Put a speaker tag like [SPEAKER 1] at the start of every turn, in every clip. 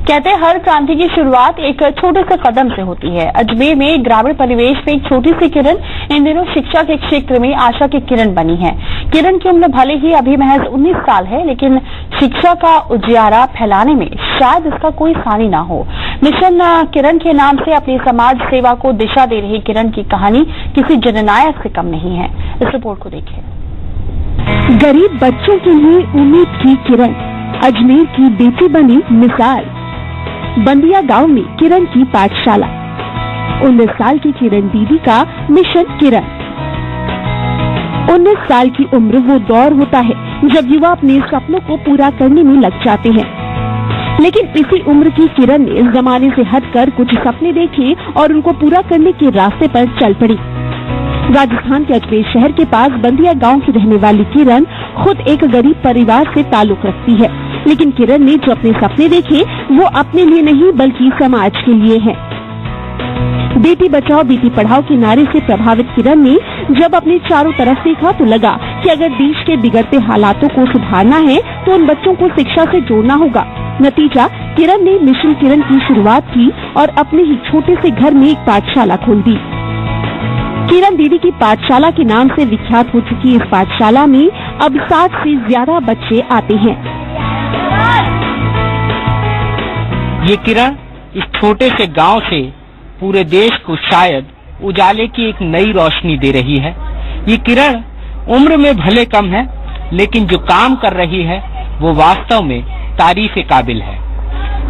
[SPEAKER 1] कहते हैं हर क्रांति की शुरुआत एक छोटे से कदम से होती है। अजमेर में ग्रामीण परिवेश में एक छोटी सी किरण इन दिनों शिक्षा के क्षेत्र में आशा की किरण बनी है। किरण की उम्र भले ही अभी महज 19 साल है, लेकिन शिक्षा का उजियारा फैलाने में शायद इसका कोई सानी ना हो। मिशन किरण के नाम से अपनी समाज सेवा को दिशा दे रही किरण की कहानी किसी जननायक से कम नहीं है। इस रिपोर्ट को देखिए।
[SPEAKER 2] गरीब बच्चों के लिए उम्मीद की किरण, अजमेर की बेटी बनी मिसाल। बंदिया गांव में किरण की पाठशाला। 19 साल की किरण दीदी का मिशन किरण। 19 साल की उम्र वो दौर होता है जब युवा अपने सपनों को पूरा करने में लग जाते हैं, लेकिन इसी उम्र की किरण ने जमाने से हटकर कुछ सपने देखे और उनको पूरा करने के रास्ते पर चल पड़ी। राजस्थान के अजमेर शहर के पास बंदिया गांव की रहने वाली किरण खुद एक गरीब परिवार से ताल्लुक रखती है, लेकिन किरण ने जो अपने सपने देखे वो अपने लिए नहीं बल्कि समाज के लिए है। बेटी बचाओ बेटी पढ़ाओ के नारे से प्रभावित किरण ने जब अपने चारों तरफ देखा तो लगा कि अगर देश के बिगड़ते हालातों को सुधारना है तो उन बच्चों को शिक्षा से जोड़ना होगा। नतीजा, किरण ने मिशन किरण की शुरुआत की और अपने ही छोटे से घर में एक पाठशाला खोल दी। किरण दीदी की पाठशाला के नाम से विख्यात हो चुकी इस पाठशाला में अब 60 से ज्यादा बच्चे आते हैं।
[SPEAKER 3] ये किरण इस छोटे से गांव से पूरे देश को शायद उजाले की एक नई रोशनी दे रही है। ये किरण उम्र में भले कम है, लेकिन जो काम कर रही है वो वास्तव में तारीफ के काबिल है।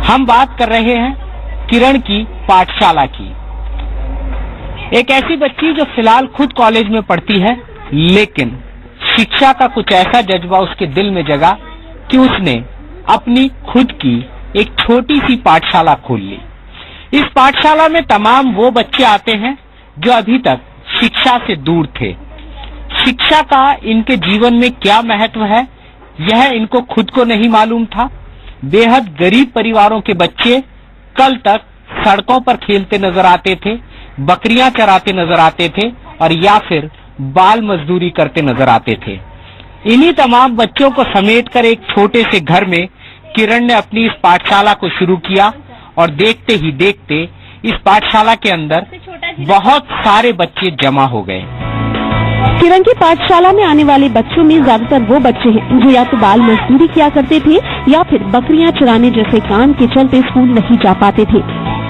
[SPEAKER 3] हम बात कर रहे हैं किरण की पाठशाला की। एक ऐसी बच्ची जो फिलहाल खुद कॉलेज में पढ़ती है, लेकिन शिक्षा का कुछ ऐसा जज्बा उसके दिल में जगा कि उसने अपनी खुद की एक छोटी सी पाठशाला खोल ली। इस पाठशाला में तमाम वो बच्चे आते हैं जो अभी तक शिक्षा से दूर थे। शिक्षा का इनके जीवन में क्या महत्व है यह इनको खुद को नहीं मालूम था। बेहद गरीब परिवारों के बच्चे कल तक सड़कों पर खेलते नजर आते थे, बकरियां चराते नजर आते थे और या फिर बाल मजदूरी करते नजर आते थे। इन्हीं तमाम बच्चों को समेटकर एक छोटे से घर में किरण ने अपनी इस पाठशाला को शुरू किया और देखते ही देखते इस पाठशाला के अंदर बहुत सारे बच्चे जमा हो गए।
[SPEAKER 2] किरण की पाठशाला में आने वाले बच्चों में ज्यादातर वो बच्चे हैं जो या तो बाल मजदूरी किया करते थे या फिर बकरियां चराने जैसे काम के चलते स्कूल नहीं जा पाते थे।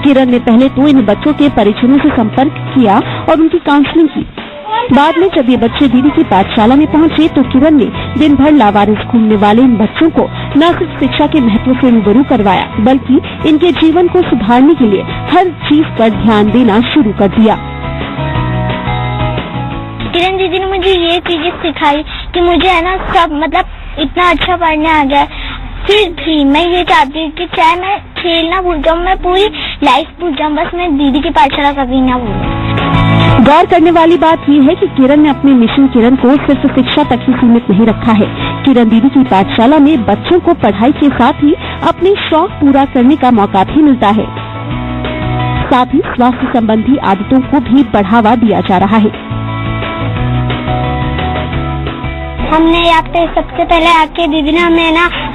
[SPEAKER 2] किरण ने पहले तो इन बच्चों के परिजनों से संपर्क किया और उनकी काउंसलिंग की। बाद में जब ये बच्चे दीदी की पाठशाला में पहुंचे तो किरण ने दिन भर लावारिस घूमने वाले इन बच्चों को न सिर्फ शिक्षा के महत्व से रूबरू करवाया, बल्कि इनके जीवन को सुधारने के लिए हर चीज पर ध्यान देना शुरू कर दिया।
[SPEAKER 4] किरण दीदी ने मुझे ये चीजें सिखाई कि मुझे है ना सब मतलब इतना अच्छा पढ़ने आ जाए। फिर भी मैं ये चाहती हूँ कि चाहे मैं खेलना भूल जाऊँ, मैं पूरी लाइफ भूल जाऊँ, बस मैं दीदी की पाठशाला कभी ना भूलूं।
[SPEAKER 2] गौर करने वाली बात यह है कि किरण ने अपने मिशन किरण को सिर्फ शिक्षा तक ही सीमित नहीं रखा है। किरण दीदी की पाठशाला में बच्चों को पढ़ाई के साथ ही अपने शौक पूरा करने का मौका भी मिलता है। साथ ही स्वास्थ्य संबंधी आदतों को भी बढ़ावा दिया जा रहा है।
[SPEAKER 4] हमने यहाँ पे सबसे पहले आके दीदी ने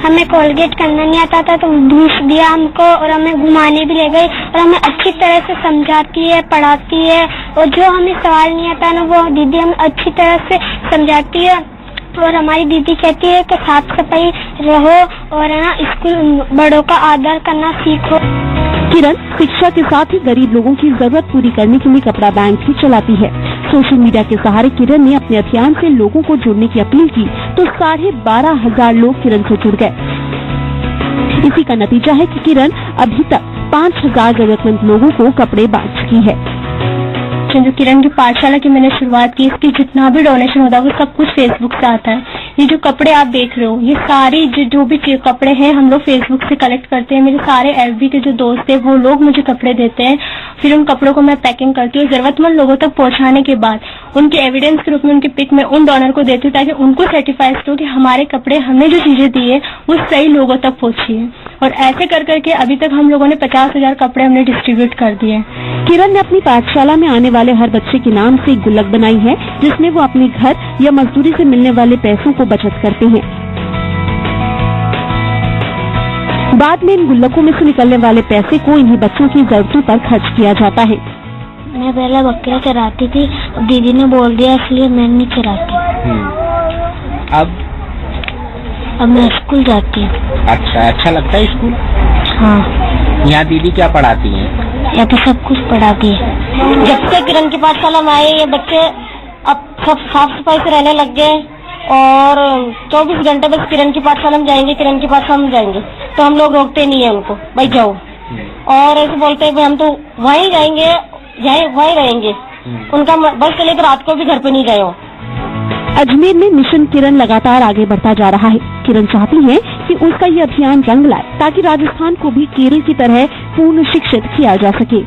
[SPEAKER 4] हमें कोलगेट करना नहीं आता था तो दूध दिया हमको और हमें घुमाने भी ले गई और हमें अच्छी तरह से समझाती है, पढ़ाती है और जो हमें सवाल नहीं आता ना वो दीदी हमें अच्छी तरह से समझाती है। और हमारी दीदी कहती है कि साफ सफाई रहो और है ना स्कूल बड़ों का आदर करना सीखो।
[SPEAKER 2] किरण शिक्षा के साथ ही गरीब लोगों की जरूरत पूरी करने के लिए कपड़ा बैंक भी चलाती है। सोशल मीडिया के सहारे किरण ने अपने अभियान से लोगों को जुड़ने की अपील की तो 12,500 लोग किरण से जुड़ गए। इसी का नतीजा है कि किरण अभी तक 5,000 जरूरतमंद लोगों को कपड़े बांट चुकी है।
[SPEAKER 1] जो किरण की पाठशाला की मैंने शुरुआत की, इसकी जितना भी डोनेशन होता है वो सब कुछ फेसबुक से आता है। ये जो कपड़े आप देख रहे हो ये सारे जो भी कपड़े हैं हम लोग फेसबुक से कलेक्ट करते हैं। मेरे सारे एफबी के जो दोस्त है वो लोग मुझे कपड़े देते हैं, फिर उन कपड़ों को मैं पैकिंग करती हूँ। जरूरतमंद लोगों तक पहुँचाने के बाद उनके एविडेंस के रूप में उनके पिक में उन डोनर को देती हूँ ताकि उनको सर्टिफाइड हो कि हमारे कपड़े हमने जो चीजें दी है वो सही लोगों तक पहुँची है। और ऐसे कर करके अभी तक हम लोगों ने 50,000 कपड़े हमने डिस्ट्रीब्यूट कर दिए।
[SPEAKER 2] किरण ने अपनी पाठशाला में आने वाले हर बच्चे के नाम से एक गुल्लक बनाई है जिसमें वो अपने घर या मजदूरी से मिलने वाले पैसों को बचत करते हैं। बाद में इन गुल्लकों में से निकलने वाले पैसे को इन्हीं बच्चों की जरूरतों पर खर्च किया जाता है।
[SPEAKER 4] मैं पहले बकरियां चराती थी, अब दीदी ने बोल दिया इसलिए मैं नहीं चराती। अब मैं स्कूल जाती हूँ।
[SPEAKER 3] अच्छा लगता है स्कूल?
[SPEAKER 4] हाँ।
[SPEAKER 3] यहाँ दीदी क्या पढ़ाती हैं?
[SPEAKER 4] यहाँ पे सब कुछ पढ़ाती है।
[SPEAKER 1] जब से किरण की पाठशाला में आए ये बच्चे अब सब साफ सफाई से रहने लग गए और 24 घंटे बस किरण की पाठशाला में जाएंगे, किरण की पाठशाला में जाएंगे, तो हम लोग रोकते नहीं है उनको, भाई जाओ। और ऐसे बोलते हैं हम तो वहीं जाएंगे, वहीं रहेंगे। उनका बस चले तो रात को भी घर पे नहीं गए हो।
[SPEAKER 2] अजमेर में मिशन किरण लगातार आगे बढ़ता जा रहा है। किरण चाहती है कि उसका ये अभियान रंग लाए ताकि राजस्थान को भी केरल की तरह पूर्ण शिक्षित किया जा सके।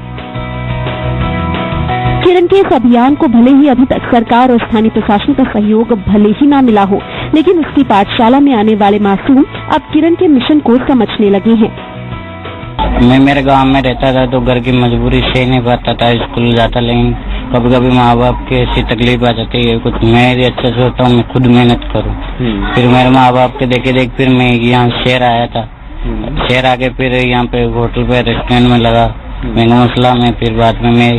[SPEAKER 2] किरण के इस अभियान को भले ही अभी तक सरकार और स्थानीय प्रशासन का सहयोग भले ही ना मिला हो, लेकिन उसकी पाठशाला में आने वाले मासूम अब किरण के मिशन को समझने लगे हैं।
[SPEAKER 3] मैं मेरे गांव में रहता था तो घर की मजबूरी से नहीं पाता था स्कूल जाता, लेकिन कभी कभी माँ बाप की ऐसी तकलीफ आ जाती है। कुछ मैं भी अच्छा सोचता हूँ मैं खुद मेहनत करूँ। फिर मेरे माँ बाप के देखे देख फिर मैं यहाँ शहर आया था। शहर आके फिर यहाँ पे होटल पे रेस्टोरेंट में लगा मैंगो मसला में। फिर बाद में मैं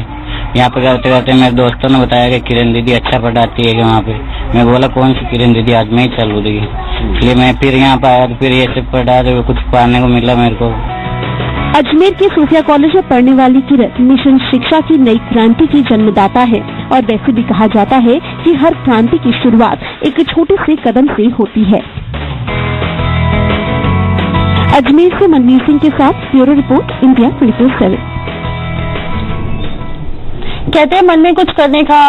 [SPEAKER 3] यहाँ पे करते करते मेरे दोस्तों ने बताया कि किरण दीदी अच्छा पढ़ाती है कि वहाँ पे। मैं बोला कौन सी किरण दीदी, आज मैं ही चालू रही। इसलिए मैं फिर यहाँ पे आया तो फिर ये सब पढ़ा तो कुछ पाने को मिला मेरे को।
[SPEAKER 2] अजमेर के सूफिया कॉलेज में पढ़ने वाली किरण मिशन शिक्षा की नई क्रांति की जन्मदाता है और वैसे भी कहा जाता है कि हर क्रांति की शुरुआत एक छोटे से कदम से होती है। अजमेर से मनवीर सिंह के साथ ब्यूरो रिपोर्ट, इंडिया 24/7।
[SPEAKER 1] कहते हैं मन में कुछ करने का